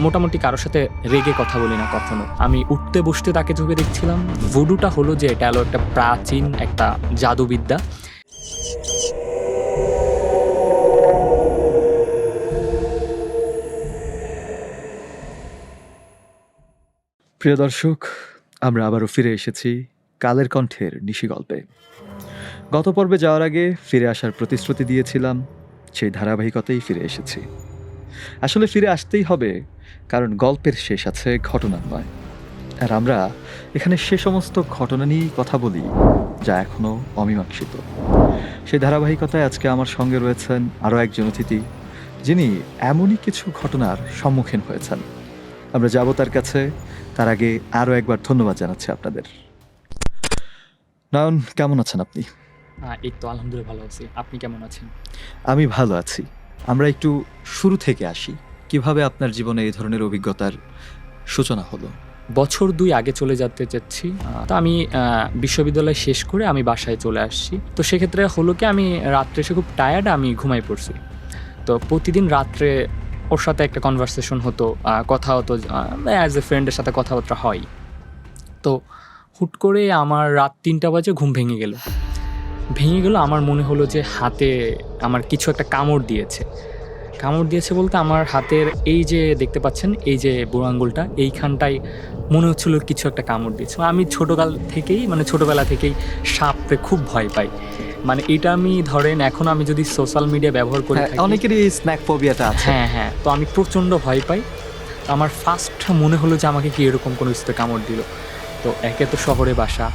মোটামুটি কারোর সাথে রেগে কথা বলি না কখনো। আমি উঠতে বসতে তাকে চোখে দেখছিলাম। ভুডুটা হলো যে এটা হলো একটা প্রাচীন একটা জাদুবিদ্যা। প্রিয় দর্শক, আমরা আবারও ফিরে এসেছি কালের কণ্ঠের নিশি গল্পে। গত পর্বে যাওয়ার আগে ফিরে আসার প্রতিশ্রুতি দিয়েছিলাম, সেই ধারাবাহিকতাই ফিরে এসেছি। আসলে ফিরে আসতেই হবে, কারণ গল্পের শেষ আছে, ঘটনার নয়। আর আমরা এখানে সে সমস্ত ঘটনা নিয়েই কথা বলি যা এখনও অমীমাংসিত। সেই ধারাবাহিকতায় আজকে আমার সঙ্গে রয়েছেন আরও একজন অতিথি, যিনি এমনই কিছু ঘটনার সম্মুখীন হয়েছেন। আমরা যাব তার কাছে। তার আগে আরও একবার ধন্যবাদ জানাচ্ছি আপনাদের। নয়ন, কেমন আছেন আপনি? এই তো আলহামদুলিল্লাহ ভালো আছি। আপনি কেমন আছেন? আমি ভালো আছি। আমরা একটু শুরু থেকে আসি। কিভাবে আপনার জীবনে এই ধরনের অভিজ্ঞতার সূচনা হলো? বছর 2 আগে চলে যেতে চাচ্ছি। তো আমি বিশ্ববিদ্যালয় শেষ করে আমি বাসায় চলে আসছি। তো সেক্ষেত্রে হলো কি, আমি রাত্রে এসে খুব টায়ার্ড, আমি ঘুমাই পড়ছি। তো প্রতিদিন রাত্রে ওর সাথে একটা কনভারসেশন হতো, কথা হতো, অ্যাজ এ ফ্রেন্ডের সাথে কথাবার্তা হয়। তো হুট করে আমার রাত 3টা বাজে ঘুম ভেঙে গেল। আমার মনে হলো যে হাতে আমার কিছু একটা কামড় দিয়েছে। বলতে আমার হাতের এই যে দেখতে পাচ্ছেন, এই যে বুড়ো আঙুলটা, এইখানটায় মনে হচ্ছিল কিছু একটা কামড় দিয়েছে। আমি ছোটোবেলা থেকেই সাপে খুব ভয় পাই। এটা আমি ধরেন এখন আমি যদি সোশ্যাল মিডিয়া ব্যবহার করে থাকি, অনেকেরই স্ন্যাক ফোবিয়াটা আছে। হ্যাঁ, তো আমি প্রচণ্ড ভয় পাই। আমার ফার্স্ট মনে হলো যে আমাকে কি এরকম কোনো কিছুতে কামড় দিল। তো একে তো শহরে বাসা,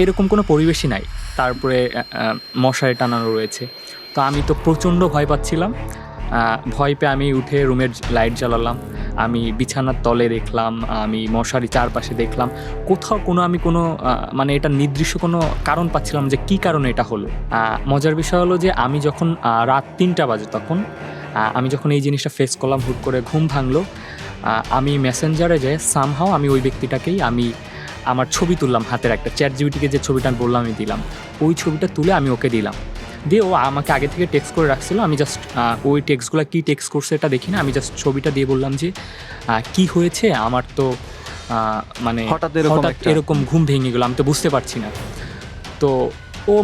এরকম কোনো পরিবেশই নাই, তারপরে মশারি টানানো রয়েছে। তো আমি তো প্রচণ্ড ভয় পাচ্ছিলাম। ভয় পেয়ে আমি উঠে রুমের লাইট জ্বালালাম, আমি বিছানার তলে দেখলাম, আমি মশারি চারপাশে দেখলাম, কোথাও আমি এটা নির্দিষ্ট কোনো কারণ পাচ্ছিলাম যে কী কারণে এটা হলো। মজার বিষয় হলো যে আমি যখন রাত 3টা বাজে তখন আমি যখন এই জিনিসটা ফেস করলাম, হুট করে ঘুম ভাঙলো, আমি মেসেঞ্জারে যে সামহাও আমি ওই ব্যক্তিটাকেই আমার ছবি তুললাম, হাতের একটা ChatGPT-কে যে ছবিটা বললাম আমি দিলাম, ওই ছবিটা তুলে আমি ওকে দিলাম। দিয়ে ও আমাকে আগে থেকে টেক্সট করে রাখছিল। আমি জাস্ট ওই টেক্সটগুলো কী টেক্সট করছে এটা দেখি না, আমি জাস্ট ছবিটা দিয়ে বললাম যে কি হয়েছে, আমার তো হঠাৎ এরকম ঘুম ভেঙে গেলো, আমি তো বুঝতে পারছি না। তো ও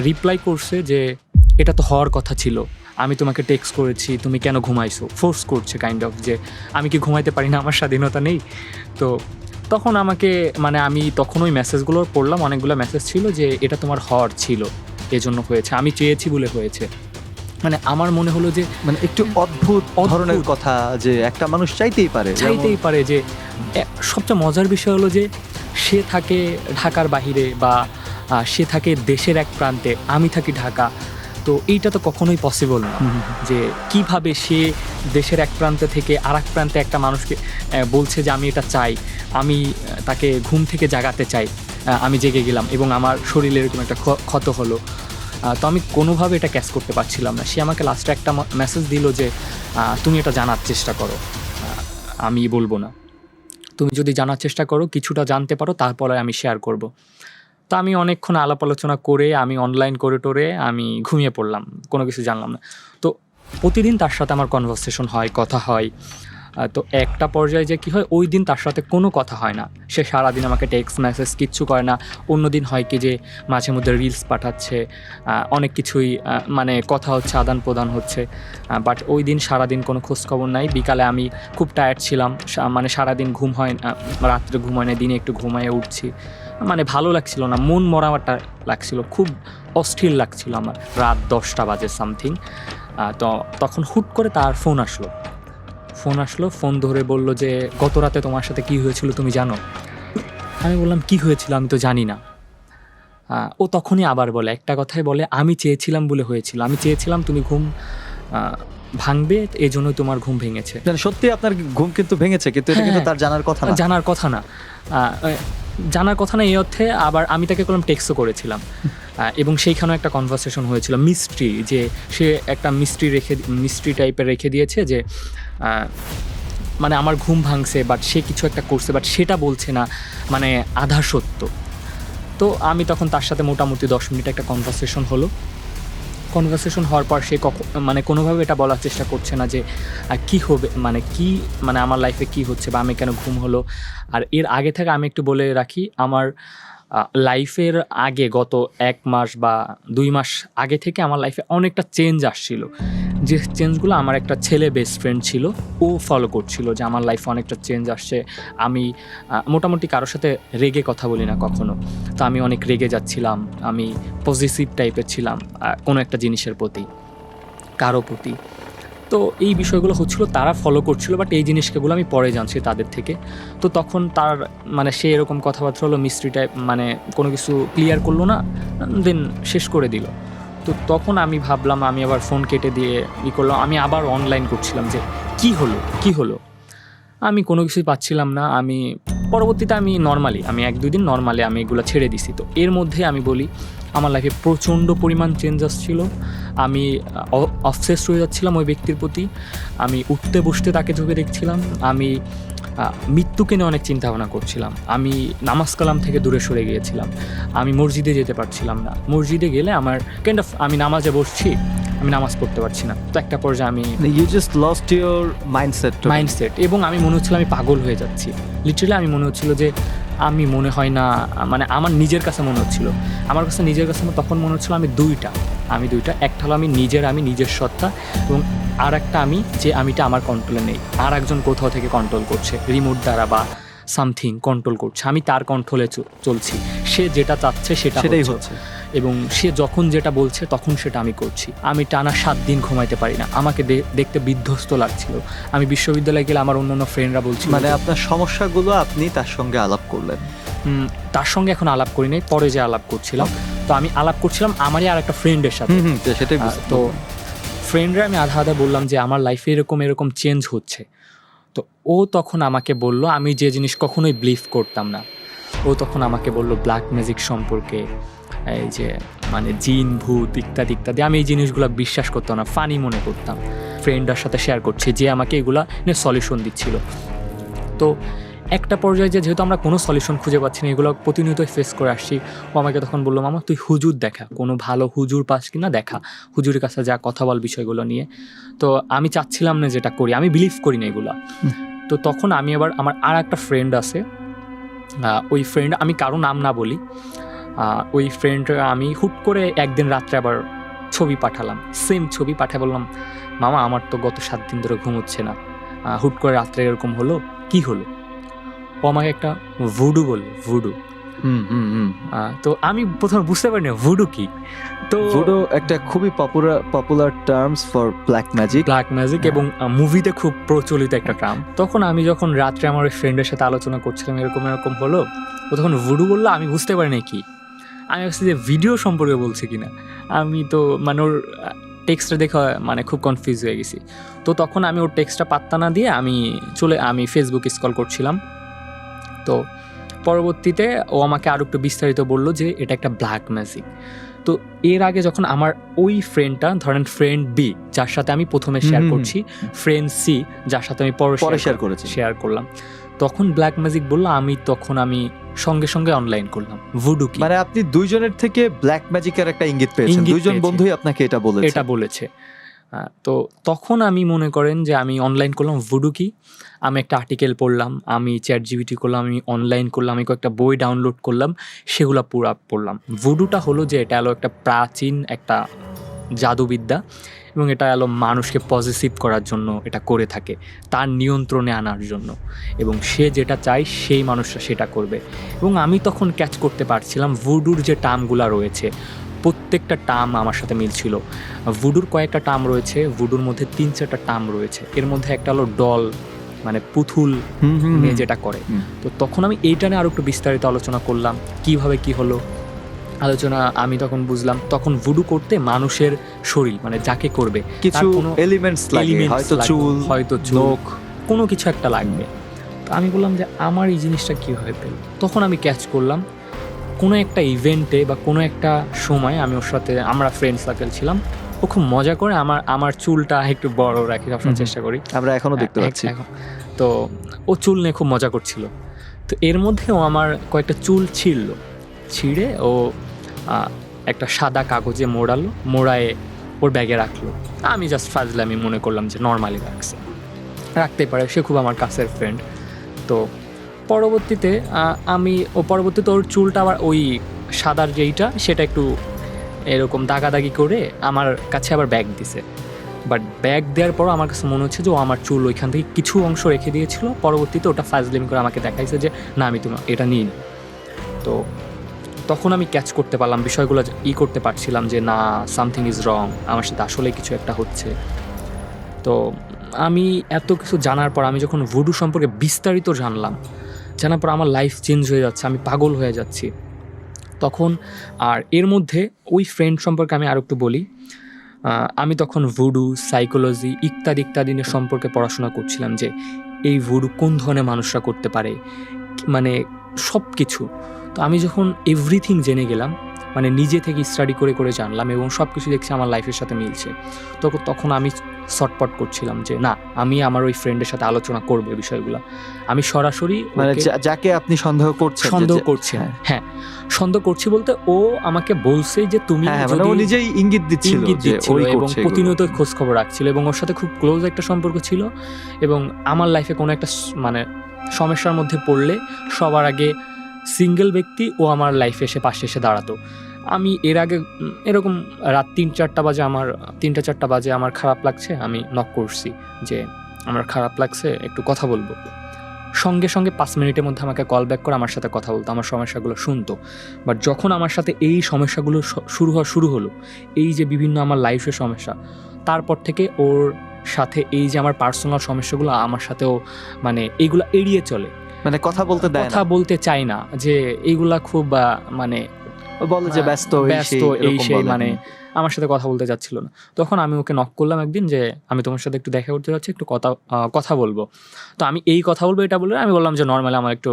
রিপ্লাই করছে যে এটা তো হওয়ার কথা ছিল, আমি তোমাকে টেক্সট করেছি, তুমি কেন ঘুমাইছো, ফোর্স করছে কাইন্ড অফ, যে আমি কি ঘুমাইতে পারি না, আমার স্বাধীনতা নেই। তো তখন আমাকে আমি তখন ওই মেসেজগুলো পড়লাম, অনেকগুলো মেসেজ ছিল যে এটা তোমার হওয়ার ছিল, এজন্য হয়েছে, আমি চেয়েছি বলে হয়েছে। আমার মনে হলো যে একটু অদ্ভুত ধরনের কথা, যে একটা মানুষ চাইতেই পারে যে সবচেয়ে মজার বিষয় হলো যে সে থাকে ঢাকার বাহিরে বা সে থাকে দেশের এক প্রান্তে, আমি থাকি ঢাকা। তো এইটা তো কখনোই পসিবল না যে কিভাবে সে দেশের এক প্রান্ত থেকে আর এক প্রান্তে একটা মানুষকে বলছে যে আমি এটা চাই, আমি তাকে ঘুম থেকে জাগাতে চাই, আমি জেগে গেলাম এবং আমার শরীরে এরকম একটা ক্ষত হলো। তো আমি কোনোভাবে এটা ক্যাচ করতে পারছিলাম না। সে আমাকে লাস্টে একটা মেসেজ দিল যে তুমি এটা জানার চেষ্টা করো, আমি বলবো না, তুমি যদি জানার চেষ্টা করো, কিছুটা জানতে পারো, তারপরে আমি শেয়ার করব। তো আমি অনেকক্ষণ আলাপ আলোচনা করে আমি অনলাইন করে টোরে আমি ঘুমিয়ে পড়লাম, কোনো কিছু জানলাম না। তো প্রতিদিন তার সাথে আমার কনভারসেশন হয়, কথা হয়। তো একটা পর্যায়ে যে কী হয়, ওই দিন তার সাথে কোনো কথা হয় না, সে সারাদিন আমাকে টেক্সট মেসেজ কিচ্ছু করে না। অন্য দিন হয় কি যে মাঝে মধ্যে রিলস পাঠাচ্ছে, অনেক কিছুই কথা হচ্ছে, আদান প্রদান হচ্ছে। বাট ওই দিন সারাদিন কোনো খোঁজখবর নাই। বিকালে আমি খুব টায়ার্ড ছিলাম, সারাদিন ঘুম হয়, রাত্রে ঘুম হয় না, দিনে একটু ঘুমাইয়ে উঠছি, ভালো লাগছিল না, মন মরামাটা লাগছিল, খুব অস্থির লাগছিল আমার। রাত 10টা বাজে সামথিং। তো তখন হুট করে তার ফোন আসলো, ফোন ধরে বলল যে গত রাতে তোমার সাথে কি হয়েছিল তুমি জানো? আমি বললাম কি হয়েছিল, আমি তো জানি না। ও তখনই আবার বলে, একটা কথাই বলে, আমি চেয়েছিলাম বলে হয়েছিল, আমি চেয়েছিলাম তুমি ঘুম ভাঙবে, এই জন্যই তোমার ঘুম ভেঙেছে। সত্যি আপনার ঘুম কিন্তু ভেঙেছে, কিন্তু এটা কিন্তু তার জানার কথা না। জানার কথা না এই অর্থে। আবার আমি তাকে টেক্সটও করেছিলাম এবং সেইখানেও একটা কনভারসেশন হয়েছিল, মিস্ট্রি, যে সে একটা মিস্ট্রি টাইপের রেখে দিয়েছে যে আমার ঘুম ভাঙছে, বাট সে কিছু একটা করছে, বাট সেটা বলছে না, আধা সত্য। তো আমি তখন তার সাথে মোটামুটি 10 মিনিট একটা কনভারসেশন হলো। কনভারসেশন হওয়ার পর সে মানে কোনোভাবে এটা বলার চেষ্টা করছে না যে কি হবে, মানে আমার লাইফে কি হচ্ছে বা আমি কেন ঘুম হলো। আর এর আগে থেকে আমি একটু বলে রাখি, আমার লাইফের আগে গত 1 মাস বা 2 মাস আগে থেকে আমার লাইফে অনেকটা চেঞ্জ আসছিল, যে চেঞ্জগুলো আমার একটা ছেলে বেস্ট ফ্রেন্ড ছিল, ও ফলো করছিল যে আমার লাইফে অনেকটা চেঞ্জ আসছে। আমি মোটামুটি কারোর সাথে রেগে কথা বলি না কখনো, তো আমি অনেক রেগে যাচ্ছিলাম, আমি পজিটিভ টাইপের ছিলাম কোনো একটা জিনিসের প্রতি, কারো প্রতি। তো এই বিষয়গুলো হচ্ছিল, তারা ফলো করছিল, বাট এই জিনিসগুলো আমি পরে জানছি তাদের থেকে। তো তখন তার মানে সে এরকম কথাবার্তা হলো, মিস্ট্রি টাইপ, মানে কোনো কিছু ক্লিয়ার করলো না, দেন শেষ করে দিল। তো তখন আমি ভাবলাম, আমি আবার ফোন কেটে দিয়ে করলাম, আমি আবার অনলাইন করছিলাম যে কি হলো, আমি কোনো কিছুই পাচ্ছিলাম না। আমি পরবর্তীতে আমি 1-2 দিন নর্মালি আমি এগুলো ছেড়ে দিছি। তো এর মধ্যে আমি বলি, আমার লাইফে প্রচণ্ড পরিমাণ চেঞ্জ আসছিল, আমি অবসেসড হয়ে যাচ্ছিলাম ওই ব্যক্তির প্রতি, আমি উঠতে বসতে তাকে চোখে দেখছিলাম, আমি মৃত্যুকে নিয়ে অনেক চিন্তা ভাবনা করছিলাম, আমি নামাজ কালাম থেকে দূরে সরে গিয়েছিলাম, আমি মসজিদে যেতে পারছিলাম না, মসজিদে গেলে আমার আমি নামাজে বসছি, আমি নামাজ পড়তে পারছি না। তো একটা পর্যায়ে আমি you just lost your mindset, এবং আমি মনে হচ্ছিল আমি পাগল হয়ে যাচ্ছি। লিটারালি আমি মনে হচ্ছিল যে আমি মনে হয় না, মানে আমার নিজের কাছে মনে হচ্ছিল, নিজের কাছে তখন মনে হচ্ছিল আমি দুইটা, একটা হলো আমি নিজের সত্তা, এবং আর একটা আমিটা আমার কন্ট্রোলে নেই, আর একজন কোথাও থেকে কন্ট্রোল করছে, রিমোট দ্বারা বা সামথিং কন্ট্রোল করছে, আমি তার কন্ট্রোলে চলছি, সে যেটা চাচ্ছে সেটাই হচ্ছে, এবং সে যখন যেটা বলছে তখন সেটা আমি করছি। আমি টানা 7 দিন ঘুমাইতে পারি না, আমাকে দেখতে বিধ্বস্ত লাগছিল। আমি বিশ্ববিদ্যালয়ে গেলে আমার অন্যান্য ফ্রেন্ডরা বলছিল, মানে আপনার সমস্যাগুলো আপনি তার সঙ্গে আলাপ করলেন? তার সঙ্গে এখন আলাপ করি নাই, পরে যে আলাপ করছিলাম। তো আমি আলাপ করছিলাম আমারই আর একটা ফ্রেন্ডের সাথে, সেটাই। তো ফ্রেন্ডরা আমি আধা বললাম যে আমার লাইফে এরকম চেঞ্জ হচ্ছে। তো ও তখন আমাকে বলল, আমি যে জিনিস কখনোই বিলিভ করতাম না, ও তখন আমাকে বলল ব্ল্যাক ম্যাজিক সম্পর্কে, এই যে মানে জিন ভূত ইত্যাদি ইত্যাদি। আমি এই জিনিসগুলো বিশ্বাস করতাম না, ফানি মনে করতাম। ফ্রেন্ডের সাথে শেয়ার করছি, যে আমাকে এগুলা নিয়ে সলিউশন দিচ্ছিল। তো একটা পর্যায়ে যেহেতু আমরা কোনো সলিউশন খুঁজে পাচ্ছি না, এগুলো প্রতিনিয়তই ফেস করে আসছি, ও আমাকে তখন বললো, মামা তুই হুজুর দেখা, কোনো ভালো হুজুর পাস কিনা দেখা, হুজুরের কাছে যা কথা বল বিষয়গুলো নিয়ে। তো আমি চাচ্ছিলাম না যেটা করি, আমি বিলিভ করি না এগুলা। তো তখন আমি আবার আমার আর একটা ফ্রেন্ড আছে, ওই ফ্রেন্ড, আমি কারো নাম না বলি, ওই ফ্রেন্ড আমি হুট করে একদিন রাত্রে আবার ছবি পাঠালাম, সেম ছবি পাঠিয়ে বললাম, মামা আমার তো গত 7 দিন ধরে ঘুম হচ্ছে না, হুট করে রাত্রে এরকম হলো, কি হলো? ও আমাকে একটা ভুডু বলল, ভুডু। তো আমি প্রথমে বুঝতে পারিনি ভুডু কি। তো ভুডু একটা খুবই popular terms for black magic, এবং মুভিতে খুব প্রচলিত একটা টার্ম। তখন আমি যখন রাত্রে আমার ওই ফ্রেন্ডের সাথে আলোচনা করছিলাম এরকম হলো, ও তখন ভুডু বললো, আমি বুঝতে পারিনি কি, আমি ভাবছি যে ভিডিও সম্পর্কে বলছে কিনা। আমি তো মানে ওর টেক্সটটা দেখে মানে খুব কনফিউজ হয়ে গেছি। তো তখন আমি ওর টেক্সটটা পাত্তা না দিয়ে আমি ফেসবুক স্ক্রল করছিলাম। তো পরবর্তীতে ও আমাকে আরও একটু বিস্তারিত বললো যে এটা একটা ব্ল্যাক ম্যাজিক। তো এর আগে যখন আমার ওই ফ্রেন্ডটা, ধরেন ফ্রেন্ড বি যার সাথে আমি প্রথমে শেয়ার করছি, ফ্রেন্ড সি যার সাথে আমি পরে শেয়ার করলাম, তখন ব্ল্যাক ম্যাজিক বললো, আমি সঙ্গে সঙ্গে অনলাইন করলাম ভুডু কি। মানে আপনি দুইজনের থেকে ব্ল্যাক ম্যাজিকের একটা ইঙ্গিত পেয়েছেন, দুইজন বন্ধুই আপনাকে এটা বলেছে। তো তখন আমি মনে করেন যে আমি অনলাইন করলাম ভুডু কি, আমি একটা আর্টিকেল পড়লাম, আমি চ্যাটজিপিটি করলাম, আমি অনলাইন করলাম, আমি কয়েকটা বই ডাউনলোড করলাম, সেগুলো পুরো পড়লাম। ভুডুটা হলো যে এটা হলো একটা প্রাচীন একটা জাদুবিদ্যা, এবং এটা হলো মানুষকে পজিটিভ করার জন্য এটা করে থাকে, তার নিয়ন্ত্রণে আনার জন্য, এবং সে যেটা চায় সেই মানুষটা সেটা করবে। এবং আমি তখন ক্যাচ করতে পারছিলাম ভুডুর যে টার্মগুলো রয়েছে, প্রত্যেকটা টার্ম আমার সাথে মিলছিল। ভুডুর কয়েকটা টার্ম রয়েছে, ভুডুর মধ্যে 3-4টা টার্ম রয়েছে, এর মধ্যে একটা হলো ডল, মানে পুতুল নিয়ে যেটা করে। তো তখন আমি এইটা নিয়ে আরও একটু বিস্তারিত আলোচনা করলাম, কিভাবে কি হলো আলোচনা। আমি তখন বুঝলাম, তখন ভুডু করতে মানুষের শরীর, মানে যাকে করবে কিছু এলিমেন্টস লাগে, হয়তো চুল, নখ, কোনো কিছু একটা লাগবে। তো আমি বললাম যে আমার এই জিনিসটা কীভাবে পেল। তখন আমি ক্যাচ করলাম কোনো একটা ইভেন্টে বা কোনো একটা সময় আমি ওর সাথে, আমরা ফ্রেন্ড সার্কেল ছিলাম, ও খুব মজা করে আমার চুলটা একটু বড় রাখি, সবসময় চেষ্টা করি, আমরা এখনো দেখতে পাচ্ছি। তো ও চুল নিয়ে খুব মজা করছিল। তো এর মধ্যেও আমার কয়েকটা চুল ছিঁড়ে ও একটা সাদা কাগজে মোড়ায় ওর ব্যাগে রাখলো। আমি জাস্ট ফাজলামি মনে করলাম যে নর্মালি রাখতে পারে, সে খুব আমার কাছের ফ্রেন্ড। তো পরবর্তীতে পরবর্তীতে ওর চুলটা আবার ওই সাদার যেইটা সেটা একটু এরকম দাগাদাগি করে আমার কাছে আবার ব্যাগ দিছে। বাট ব্যাগ দেওয়ার পরও আমার কাছে মনে হচ্ছে যে ও আমার চুল ওইখান থেকে কিছু অংশ রেখে দিয়েছিল। পরবর্তীতে ওটা ফাজলিমি করে আমাকে দেখাইছে যে না আমি তুমি এটা নিই। তো তখন আমি ক্যাচ করতে পারলাম বিষয়গুলো, করতে পারছিলাম যে না, সামথিং ইজ রং, আমার সাথে আসলে কিছু একটা হচ্ছে। তো আমি এত কিছু জানার পর, আমি যখন ভুডু সম্পর্কে বিস্তারিত জানার পর আমার লাইফ চেঞ্জ হয়ে যাচ্ছে, আমি পাগল হয়ে যাচ্ছি তখন। আর এর মধ্যে ওই ফ্রেন্ড সম্পর্কে আমি আর একটু বলি। আমি তখন ভুডু, সাইকোলজি ইত্যাদি নিয়ে সম্পর্কে পড়াশোনা করছিলাম যে এই ভুডু কোন ধরনের মানুষরা করতে পারে, মানে সব কিছু। তো আমি যখন এভরিথিং জেনে গেলাম, মানে নিজে থেকে স্টাডি করে জানলাম এবং সব কিছু দেখছি আমার লাইফের সাথে মিলছে, তখন আমি শর্টপট করছিলাম যে না, আমি আমার ওই ফ্রেন্ডের সাথে আলোচনা করবো এই বিষয়গুলো। আমি সরাসরি মানে যাকে আপনি সন্দেহ করছি, হ্যাঁ সন্দেহ করছি বলতে ও আমাকে বলছে যে তুমি, মানে ও নিজেই ইঙ্গিত দিচ্ছিল এবং প্রতিনিয়ত খোঁজ খবর রাখছিল এবং ওর সাথে খুব ক্লোজ একটা সম্পর্ক ছিল। এবং আমার লাইফে কোনো একটা মানে সমস্যার মধ্যে পড়লে সবার আগে সিঙ্গেল ব্যক্তি ও আমার লাইফে পাশে এসে দাঁড়াতো। আমি এর আগে এরকম রাত 3-4টা বাজে আমার খারাপ লাগছে, আমি নক করছি যে আমার খারাপ লাগছে, একটু কথা বলবো। সঙ্গে 5 মিনিটের মধ্যে আমাকে কল ব্যাক করে আমার সাথে কথা বলতো, আমার সমস্যাগুলো শুনতো। বাট যখন আমার সাথে এই সমস্যাগুলো শুরু হলো, এই যে বিভিন্ন আমার লাইফের সমস্যা, তারপর থেকে ওর সাথে এই যে আমার পার্সোনাল সমস্যাগুলো আমার সাথেও মানে এইগুলো এড়িয়ে চলে, মানে কথা বলতে চাই না, যে এইগুলা খুব মানে বলে যে ব্যস্ত এই সেই, মানে আমার সাথে কথা বলতে যাচ্ছিল না। তখন আমি ওকে নক করলাম একদিন যে আমি তোমার সাথে একটু দেখা করতে যাচ্ছি, একটু কথা বলবো। তো আমি এই কথা বলবো এটা বলে আমি বললাম যে নর্মালি আমার একটু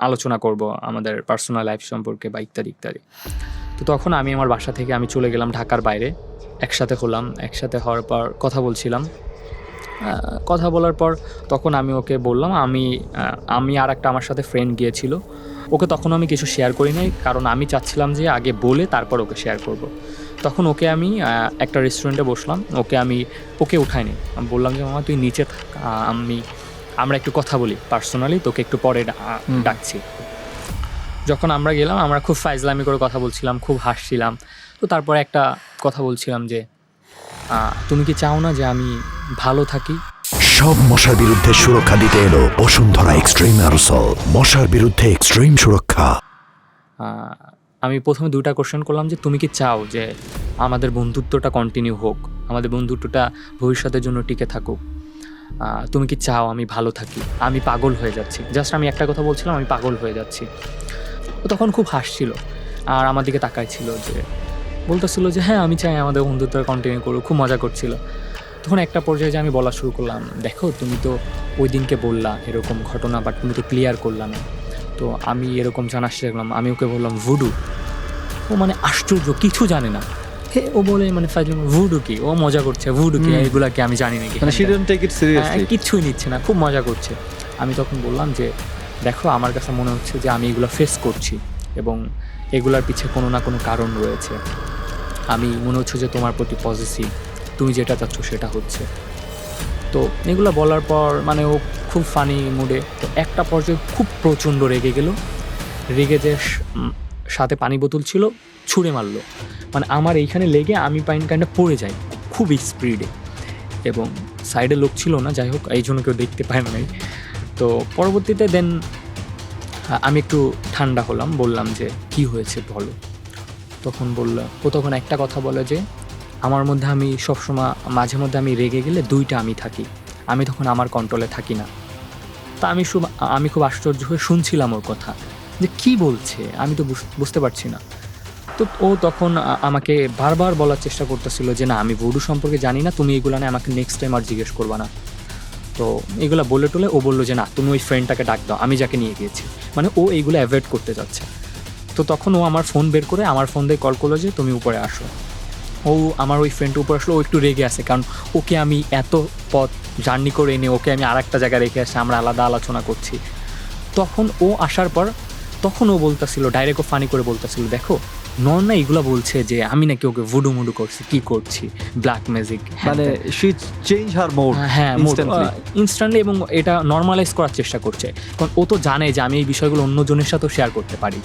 আলোচনা করব আমাদের পার্সোনাল লাইফ সম্পর্কে বা ইত্যাদি। তো তখন আমি আমার বাসা থেকে আমি চলে গেলাম ঢাকার বাইরে, একসাথে হওয়ার পর কথা বলছিলাম। কথা বলার পর তখন আমি ওকে বললাম আমি আর একটা আমার সাথে ফ্রেন্ড গিয়েছিল, ওকে তখন আমি কিছু শেয়ার করি নাই, কারণ আমি চাচ্ছিলাম যে আগে বলে তারপর ওকে শেয়ার করব। তখন ওকে আমি একটা রেস্টুরেন্টে বসলাম, ওকে উঠাইনি, আমি বললাম যে মামা তুই নিচে থাক, আমরা একটু কথা বলি পার্সোনালি, তোকে একটু পরে ডাকছি। যখন আমরা গেলাম, আমরা খুব ফাইজলামি করে কথা বলছিলাম, খুব হাসছিলাম। তো তারপরে একটা কথা বলছিলাম যে তুমি কি চাও না যে আমি ভালো থাকি? সব মশার বিরুদ্ধে সুরক্ষা দিতে এলো বসুন্ধরা এক্সট্রিম অ্যারোসল, মশার বিরুদ্ধে এক্সট্রিম সুরক্ষা। আমি প্রথমে 2টা কোশ্চেন করলাম যে তুমি কি চাও যে আমাদের বন্ধুত্বটা কন্টিনিউ হোক, আমাদের বন্ধুত্বটা ভবিষ্যতের জন্য টিকে থাকুক? তুমি কি চাও আমি ভালো থাকি? আমি পাগল হয়ে যাচ্ছি, জাস্ট আমি একটা কথা বলছিলাম, আমি পাগল হয়ে যাচ্ছি। ও তখন খুব হাসছিল আর আমার দিকে তাকাইছিল, যে বলতেছিল যে হ্যাঁ আমি চাই আমাদের বন্ধুত্বটা কন্টিনিউ করুক, খুব মজা করছিল। তখন একটা পর্যায়ে যে আমি বলা শুরু করলাম, দেখো তুমি তো ওই দিনকে বললা এরকম ঘটনা, বাট তুমি তো ক্লিয়ার করলা না। তো আমি এরকম জানার শিখলাম, আমি ওকে বললাম ভুডু। ও মানে আশ্চর্য, কিছু জানে না। ও বলে মানে ভুডু কি, ও মজা করছে, ভুডু কি এগুলা কি আমি জানি নাকি, কিছুই নিচ্ছে না, খুব মজা করছে। আমি তখন বললাম যে দেখো আমার কাছে মনে হচ্ছে যে আমি এগুলো ফেস করছি এবং এগুলার পিছে কোনো না কোনো কারণ রয়েছে। আমি মনে হচ্ছে যে তোমার প্রতি পজিটিভ, তুমি যেটা চাচ্ছ সেটা হচ্ছে। তো এগুলো বলার পর মানে ও খুব ফানি মুডে, তো একটা পর্যায়ে খুব প্রচণ্ড রেগে যে সাথে পানি বোতল ছিল, ছুঁড়ে মারলো। মানে আমার এইখানে লেগে আমি কাইন্ডটা পড়ে যাই খুব স্পিডে, এবং সাইডে লোক ছিল না, যাই হোক এই জন্য কেউ দেখতে পায় না। তো পরবর্তীতে দেন আমি একটু ঠান্ডা হলাম, বললাম যে কি হয়েছে বলো। তখন একটা কথা বলে যে আমার মধ্যে, আমি সবসময় মাঝে মধ্যে আমি রেগে গেলে 2টা আমি থাকি, আমি তখন আমার কন্ট্রোলে থাকি না। তা আমি খুব আশ্চর্য হয়ে শুনছিলাম ওর কথা, যে কি বলছে আমি তো বুঝতে পারছি না। তো ও তখন আমাকে বারবার বলার চেষ্টা করতেছিল যে না আমি ভুডু সম্পর্কে জানি না, তুমি এগুলো না আমাকে নেক্সট টাইম আর জিজ্ঞেস করবা না। তো এগুলো বলে টোলে ও বললো যে না তুমি ওই ফ্রেন্ডটাকে ডাক দাও, আমি যাকে নিয়ে গিয়েছি। মানে ও এইগুলো অ্যাভয়েড করতে যাচ্ছে। তো তখন ও আমার ফোন বের করে আমার ফোন দিয়ে কল করলো যে তুমি উপরে আসো। ও আমার ওই ফ্রেন্ড উপর আসলো, ও একটু রেগে আছে, কারণ ওকে আমি এত পথ জার্নি করে এনে ওকে আমি আর একটা জায়গায় রেখে আসি, আমরা আলাদা আলোচনা করছি। তখন ও আসার পর ও বলতেছিল, ডাইরেক্ট ও ফানি করে বলতেছিল, দেখো আমি তোমাকে ভালোবাসি, তুমি যেটা চাচ্ছ সেটা হচ্ছে। তো এগুলো বলার পর মানে ও খুব ফানি মুডে, তো একটা পর্যায়ে খুব প্রচণ্ড রেগে গেল, রেগে যে সাথে পানি বোতল ছিল, ছুঁড়ে মারলো। মানে আমার এইখানে লেগে আমি নর্না এগুলো বলছে যে আমি নাকি ওকে ভুডু মুডু করছি, কি করছি, ব্ল্যাক ম্যাজিক, মানে শি চেঞ্জ হার মোড হ্যাঁ ইনস্ট্যান্টলি। ইনস্ট্যান্টলি, এবং এটা নর্মালাইজ করার চেষ্টা করছে, কারণ ও তো জানে যে আমি এই বিষয়গুলো অন্যজনের সাথেও শেয়ার করতে পারি।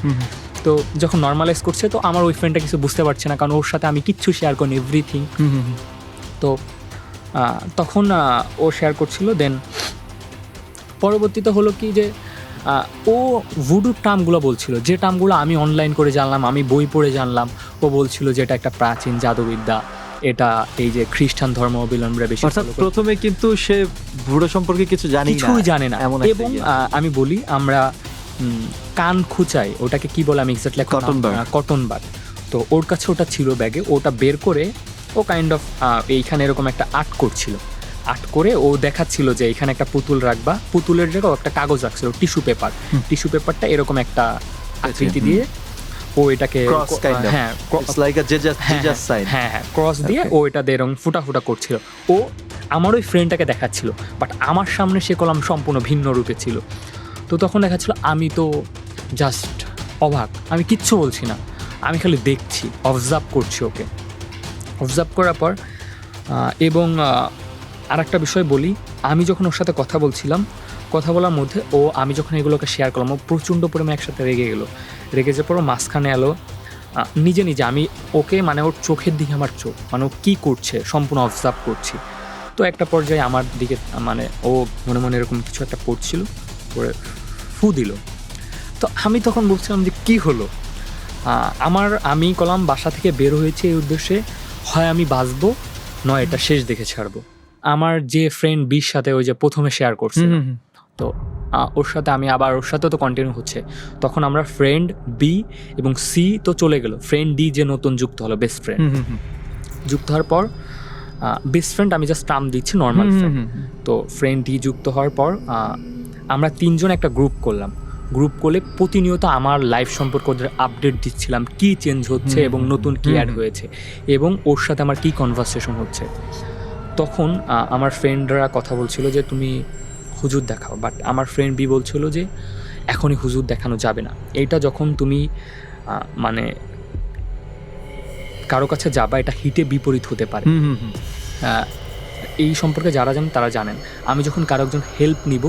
তো যখন নর্মালাইজ করছে, তো আমার ওই ফ্রেন্ডটা কিছু বুঝতে পারছে না, কারণ ওর সাথে আমি কিচ্ছু শেয়ার করিনি, এভরিথিং। তো তখন ও শেয়ার করছিল। দেন পরবর্তীতে হলো কি যে ও ভুডুর টার্মগুলো বলছিল, যে টার্মগুলো আমি অনলাইন করে জানলাম, আমি বই পড়ে জানলাম। ও বলছিল যে এটা একটা প্রাচীন জাদুবিদ্যা, এটা এই যে খ্রিস্টান ধর্ম অবলম্বনরা বেশি অর্থাৎ follow করে। প্রথমে কিন্তু সে বুড়ো সম্পর্কে কিছু কিছুই জানে না। এমন একটা এবং ইয়ে। আমি বলি, আমরা কান খুচাই, ওটাকে কি বলে আমি exactly Cotton bud। Cotton bud. তো ওর কাছে ওটা ছিল ব্যাগে, ওটা বের করে ও কাইন্ড অফ এইখানে এরকম একটা আর্ট করছিল। আর্ট করে ও দেখাচ্ছিল যে এখানে একটা পুতুল রাখবা, পুতুলের জায়গায় একটা কাগজ রাখছিল, টিস্যু পেপার। টিস্যু পেপারটা এরকম একটা আকৃতি দিয়ে ও এটাকে Cross kind of। হ্যাঁ It's like a Jesus sign। হ্যাঁ ক্রস দিয়ে ও এটা দিয়ে এরকম ফুটা ফুটা করছিল। ও আমার ওই ফ্রেন্ডটাকে দেখাচ্ছিল, বাট আমার সামনে সে কলম সম্পূর্ণ ভিন্ন রূপে ছিল। তো তখন দেখাচ্ছিল, আমি তো জাস্ট অবাক, আমি কিচ্ছু বলছি না, আমি খালি দেখছি, অবজার্ভ করছি ওকে। অবজার্ভ করার পর এবং আর একটা বিষয় বলি, আমি যখন ওর সাথে কথা বলছিলাম, কথা বলার মধ্যে আমি যখন এগুলোকে শেয়ার করলাম, ও প্রচণ্ড পরিমাণে একসাথে রেগে গেলো। রেগে যাওয়ার পর ও মাঝখানে এলো নিজে নিজে। আমি ওকে মানে ওর চোখের দিকে আমার চোখ, মানে ও কী করছে সম্পূর্ণ অবজার্ভ করছি। তো একটা পর্যায়ে আমার দিকে মানে ও মনে মনে এরকম কিছু একটা করছিল, করে ফু দিল। তো আমি তখন বলছিলাম যে কী হলো। আমি কলাম বাসা থেকে বের হয়েছে এই উদ্দেশ্যে, হয় আমি বাঁচবো, নয় এটা শেষ দেখে ছাড়বো। আমার যে ফ্রেন্ড বির সাথে ওই যে প্রথমে শেয়ার করছে, তো ওর সাথে আমি আবার ওর সাথেও তো কন্টিনিউ হচ্ছে। তখন আমরা ফ্রেন্ড বি এবং সি তো চলে গেল, ফ্রেন্ড ডি যে নতুন যুক্ত হলো, বেস্ট ফ্রেন্ড যুক্ত হওয়ার পর, বেস্ট ফ্রেন্ড আমি জাস্ট নাম দিচ্ছি, নর্মাল ফ্রেন্ড। তো ফ্রেন্ড ডি যুক্ত হওয়ার পর আমরা তিনজন একটা গ্রুপ করলাম। গ্রুপ করলে প্রতিনিয়ত আমার লাইফ সম্পর্কে ওদের আপডেট দিচ্ছিলাম, কী চেঞ্জ হচ্ছে এবং নতুন কী অ্যাড হয়েছে এবং ওর সাথে আমার কী কনভারসেশন হচ্ছে। তখন আমার ফ্রেন্ডরা কথা বলছিল যে তুমি হুজুর দেখাও, বাট আমার ফ্রেন্ড বি বলছিল যে এখনই হুজুর দেখানো যাবে না, এইটা যখন তুমি মানে কারো কাছে যাবা, এটা হিতে বিপরীত হতে পারে। এই সম্পর্কে যারা জানেন তারা জানেন, আমি যখন কারো একজন হেল্প নিব,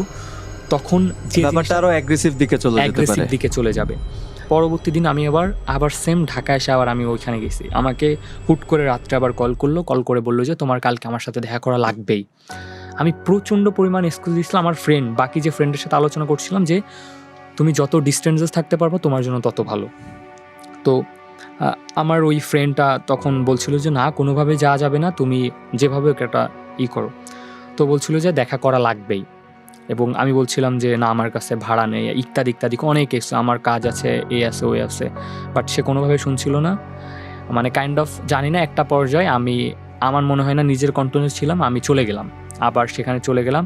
তখন যে ব্যাপারটা আরো অ্যাগ্রেসিভ দিকে চলে যেতে অ্যাগ্রেসিভ পারে। দিকে চলে যাবে। পরবর্তী দিন আমি আবার সেম ঢাকা এসে আবার আমি ওইখানে গেছি। আমাকে হুট করে রাত্রে আবার কল করে বললো যে তোমার কালকে আমার সাথে দেখা করা লাগবেই। আমি প্রচণ্ড পরিমাণ এক্সকিউজ দিয়েছিলাম। আমার ফ্রেন্ড, বাকি যে ফ্রেন্ডের সাথে আলোচনা করছিলাম যে তুমি যত ডিস্টেন্সেস থাকতে পারবো তোমার জন্য তত ভালো। তো আমার ওই ফ্রেন্ডটা তখন বলছিল যে না, কোনোভাবে যাওয়া যাবে না, তুমি যেভাবে একটা করো। তো বলছিল যে দেখা করা লাগবেই, এবং আমি বলছিলাম যে না, আমার কাছে ভাড়া নেই, ইত্যাদি অনেক কিছু, আমার কাজ আছে, আছে ওই আছে, বাট সে কোনোভাবে শুনছিল না। মানে কাইন্ড অফ জানি না, একটা পর্যায়ে আমার মনে হয় না নিজের কন্ট্রোলে ছিলাম, আমি চলে গেলাম, আবার সেখানে চলে গেলাম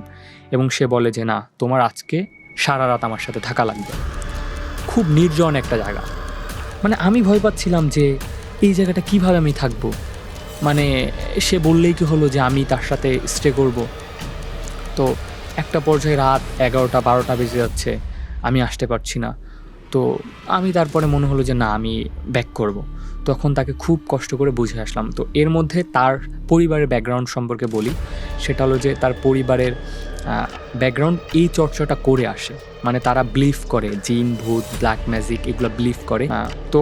এবং সে বলে যে না, তোমার আজকে সারা রাত আমার সাথে থাকা লাগবে। খুব নির্জন একটা জায়গা, মানে আমি ভয় পাচ্ছিলাম যে এই জায়গাটা কিভাবে আমি থাকবো। মানে সে বললেই কি হলো যে আমি তার সাথে স্টে করব। তো একটা পর্যায়ে রাত 11টা-12টা বেজে যাচ্ছে, আমি আসতে পারছি না। তো আমি তারপরে মনে হলো যে না, আমি ব্যাক করব। তখন তাকে খুব কষ্ট করে বুঝে আসলাম। তো এর মধ্যে তার পরিবারের ব্যাকগ্রাউন্ড সম্পর্কে বলি, সেটা হলো যে তার পরিবারের ব্যাকগ্রাউন্ড এই চর্চাটা করে আসে, মানে তারা বিলিভ করে জিন, ভূত, ব্ল্যাক ম্যাজিক এগুলো বিলিভ করে। তো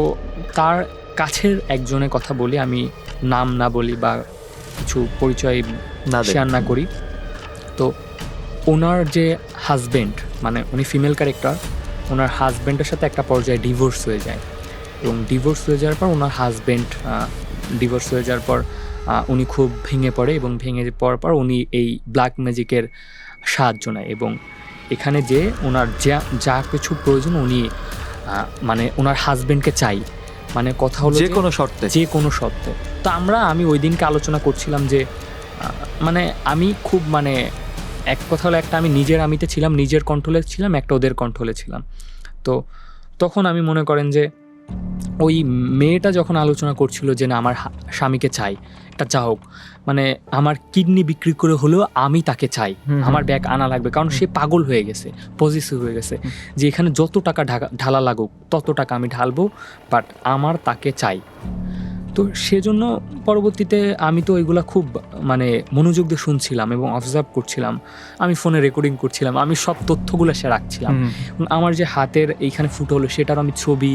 তার কাছের একজনের কথা বলি, আমি নাম না বলি বা কিছু পরিচয় শেয়ার না করি। তো ওনার যে হাজব্যান্ড, মানে উনি ফিমেল ক্যারেক্টার, ওনার হাজব্যান্ডের সাথে একটা পর্যায়ে ডিভোর্স হয়ে যায়, এবং ডিভোর্স হয়ে যাওয়ার পর ওনার হাজব্যান্ড ডিভোর্স হয়ে যাওয়ার পর উনি খুব ভেঙে পড়ে, এবং ভেঙে পড়ার পর উনি এই ব্ল্যাক ম্যাজিকের সাহায্য নেয়, এবং এখানে যে ওনার যা কিছু প্রয়োজন উনি মানে ওনার হাজব্যান্ডকে চাই, মানে কথা হলো যে কোনো শর্তে। তো আমি ওই দিনকে আলোচনা করছিলাম যে মানে আমি খুব মানে এক কথা হলো, একটা আমি নিজের আমিতে ছিলাম, নিজের কন্ট্রোলে ছিলাম, একটা ওদের কন্ট্রোলে ছিলাম। তো তখন আমি মনে করেন যে ওই মেয়েটা যখন আলোচনা করছিল যে না, আমার স্বামীকে চাই, একটা যা হোক, মানে আমার কিডনি বিক্রি করে হলেও আমি তাকে চাই, হুম। আমার ব্যাগ আনা লাগবে, কারণ সে পাগল হয়ে গেছে, পজিটিভ হয়ে গেছে যে এখানে যত টাকা ঢালা লাগুক তত টাকা আমি ঢালবো, বাট আমার তাকে চাই। তো সেজন্য পরবর্তীতে আমি তো এগুলা খুব মানে মনোযোগ দিয়ে শুনছিলাম এবং অবজার্ভ করছিলাম, আমি ফোনে রেকর্ডিং করছিলাম, আমি সব তথ্যগুলো সে রাখছিলাম। এবং আমার যে হাতের এইখানে ফুটো হলো সেটার আমি ছবি,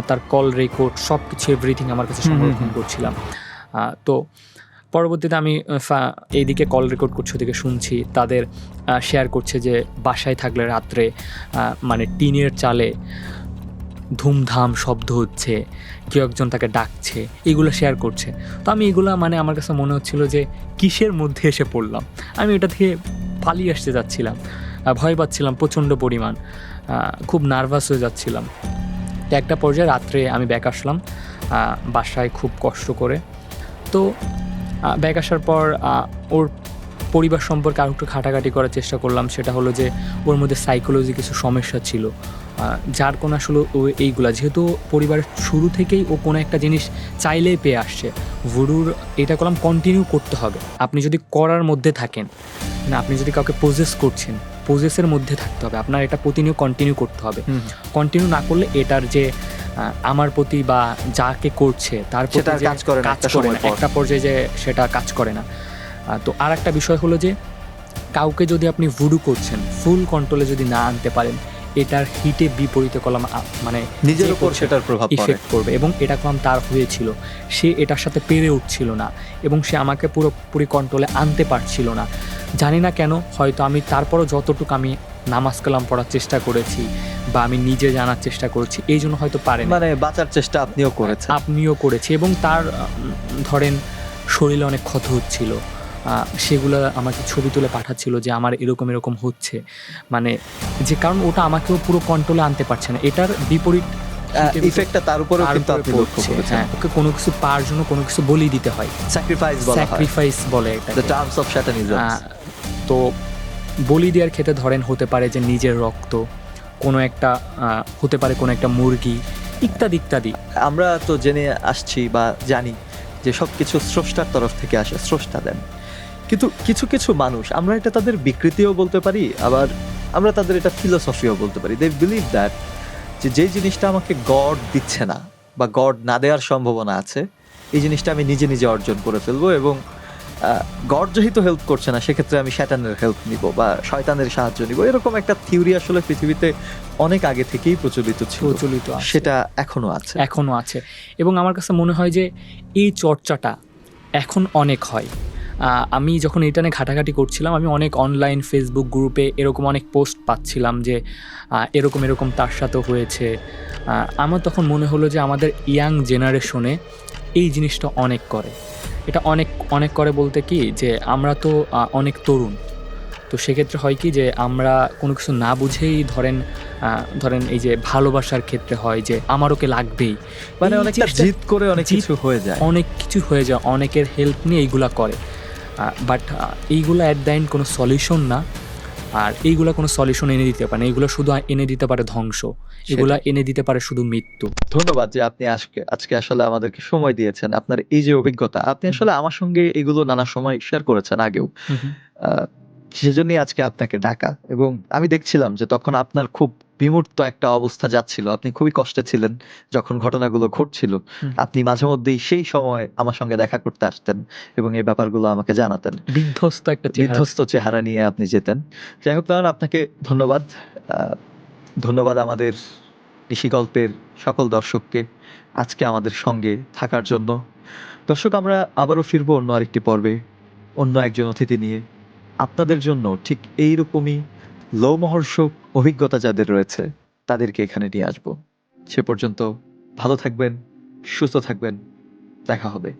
তার কল রেকর্ড সব কিছু এভরিথিং আমার কাছে সংরক্ষণ করছিলাম। তো পরবর্তীতে আমি এইদিকে কল রেকর্ড করছি, ওদিকে শুনছি তাদের শেয়ার করছে যে বাসায় থাকলে রাত্রে মানে টিনের চালে ধুমধাম শব্দ হচ্ছে, কেউ একজন তাকে ডাকছে, এগুলো শেয়ার করছে। তো আমি এগুলো মানে আমার কাছে মনে হচ্ছিল যে কিসের মধ্যে এসে পড়লাম, আমি এটা থেকে পালিয়ে আসতে যাচ্ছিলাম, ভয় পাচ্ছিলাম প্রচণ্ড পরিমাণ, খুব নার্ভাস হয়ে যাচ্ছিলাম। তো একটা পর্যায়ে রাত্রে আমি ব্যাক আসলাম বাসায় খুব কষ্ট করে। তো ব্যাক আসার পর ওর পরিবার সম্পর্কে আরও একটু ঘাটাঘাটি করার চেষ্টা করলাম। সেটা হলো যে ওর মধ্যে সাইকোলজি কিছু সমস্যা ছিল, যার কোনো আসলে ও এইগুলা যেহেতু পরিবারের শুরু থেকেই ও কোনো একটা জিনিস চাইলেই পেয়ে আসছে। ভুডুর এটা করলাম কন্টিনিউ করতে হবে, আপনি যদি করার মধ্যে থাকেন না, আপনি যদি কাউকে পোজেস করছেন, পোজেসের মধ্যে থাকতে হবে, আপনার এটা প্রতিনিয়ত কন্টিনিউ করতে হবে। কন্টিনিউ না করলে এটার যে আমার প্রতি বা যাকে করছে তার প্রতি যে কাজ করে না, একটা পর্যায়ে যে সেটা কাজ করে না। তো আর একটা বিষয় হলো যে কাউকে যদি আপনি ভুডু করছেন ফুল কন্ট্রোলে যদি না আনতে পারেন, এটার হিটে বিপরীতে কলাম মানে নিজের উপর সেটার প্রভাব ইফেক্ট করবে। এবং এটা কলাম তার হয়েছিল, সে এটার সাথে পেরে উঠছিল না এবং সে আমাকে পুরোপুরি কন্ট্রোলে আনতে পারছিল না, জানি না কেন। হয়তো আমি তারপরও যতটুকু আমি নামাজ কালাম পড়ার চেষ্টা করেছি বা আমি নিজে জানার চেষ্টা করেছি, এই জন্য হয়তো পারেন, মানে বাঁচার চেষ্টা আপনিও করেছেন। এবং তার ধরেন শরীরে অনেক ক্ষত হচ্ছিল, সেগুলো আমাকে ছবি তুলে পাঠাচ্ছিল যে আমার এরকম এরকম হচ্ছে, মানে যে কারণ ওটা আমাকেও পুরো কন্ট্রোলে আনতে পারছে না, এটার বিপরীত ইফেক্টটা তার উপরেও কিন্তু আপনি লক্ষ্য করেছেন। ওকে কোনো কিছু পাওয়ার জন্য কোনো কিছু বলি দিতে হয়, স্যাক্রিফাইস বলে এটা, দ্য টার্মস অফ স্যাটানিজম। তো বলি দেওয়ার ক্ষেত্রে ধরেন হতে পারে যে নিজের রক্ত, কোনো একটা হতে পারে কোনো একটা মুরগি, ইত্যাদি ইত্যাদি। আমরা তো জেনে আসছি বা জানি যে সব কিছু স্রষ্টার তরফ থেকে আসে, স্রষ্টা দেন। কিন্তু কিছু কিছু মানুষ, আমরা এটা তাদের বিকৃতিও বলতে পারি, আবার আমরা তাদের এটা ফিলোসফিও বলতে পারি। দে বিলিভ দ্যাট যে জিনিসটা আমাকে গড দিচ্ছে না বা গড না দেওয়ার সম্ভাবনা আছে, এই জিনিসটা আমি নিজে নিজে অর্জন করে ফেলবো, এবং গড যেহেতু হেল্প করছে না সেক্ষেত্রে আমি শয়তানের হেল্প নিব বা শয়তানের সাহায্য নিব। এরকম একটা থিওরি আসলে পৃথিবীতে অনেক আগে থেকেই প্রচলিত ছিল, সেটা এখনো আছে। এবং আমার কাছে মনে হয় যে এই চর্চাটা এখন অনেক হয়। আমি যখন এটা নিয়ে ঘাটাঘাটি করছিলাম, আমি অনেক অনলাইন ফেসবুক গ্রুপে এরকম অনেক পোস্ট পাচ্ছিলাম যে এরকম এরকম তার সাথেও হয়েছে। আমার তখন মনে হলো যে আমাদের ইয়াং জেনারেশনে এই জিনিসটা অনেক করে, এটা অনেক অনেক করে বলতে কি যে আমরা তো অনেক তরুণ, তো সেক্ষেত্রে হয় কি যে আমরা কোনো কিছু না বুঝেই ধরেন এই যে ভালোবাসার ক্ষেত্রে হয় যে আমার ওকে লাগবেই, মানে অনেকটা জিদ করে অনেক কিছু হয়ে যায়, অনেকের হেল্প নিয়ে এইগুলা করে, বাট এইগুলো অ্যাট দ্য এন্ড কোনো সলিউশন না। আর এইগুলা কোনো সলিউশন এনে দিতে পারে না, এইগুলো শুধু এনে দিতে পারে ধ্বংস, এগুলা এনে দিতে পারে শুধু মৃত্যু। ধন্যবাদ যে আপনি আজকে আসলে আমাদেরকে সময় দিয়েছেন, আপনার এই যে অভিজ্ঞতা, আপনি আসলে আমার সঙ্গে এগুলো নানা সময় শেয়ার করেছেন আগেও, সেজন্যই আজকে আপনাকে ডাকা। এবং আমি দেখছিলাম যে তখন আপনার খুব বিমূর্ত একটা অবস্থা যাচ্ছিল, আপনি খুবই কষ্টে ছিলেন যখন ঘটনাগুলো ঘটছিল। আপনি মাঝে মধ্যেই সেই সময় আমার সঙ্গে দেখা করতে আসতেন এবং এই ব্যাপারগুলো আমাকে জানাতেন, বিধ্বস্ত চেহারা নিয়ে আপনি যেতেন। যাই হোক, আপনাকে ধন্যবাদ। ধন্যবাদ আমাদের নিশি গল্পের সকল দর্শককে আজকে আমাদের সঙ্গে থাকার জন্য। দর্শক, আমরা আবারও ফিরবো অন্য আরেকটি পর্বে, অন্য একজন অতিথি নিয়ে। আপনাদের জন্য ঠিক এইরকমই লোমহর্ষক অভিজ্ঞতা যাদের রয়েছে তাদেরকে এখানে নিয়ে আসবো। সে পর্যন্ত ভালো থাকবেন, সুস্থ থাকবেন, দেখা হবে।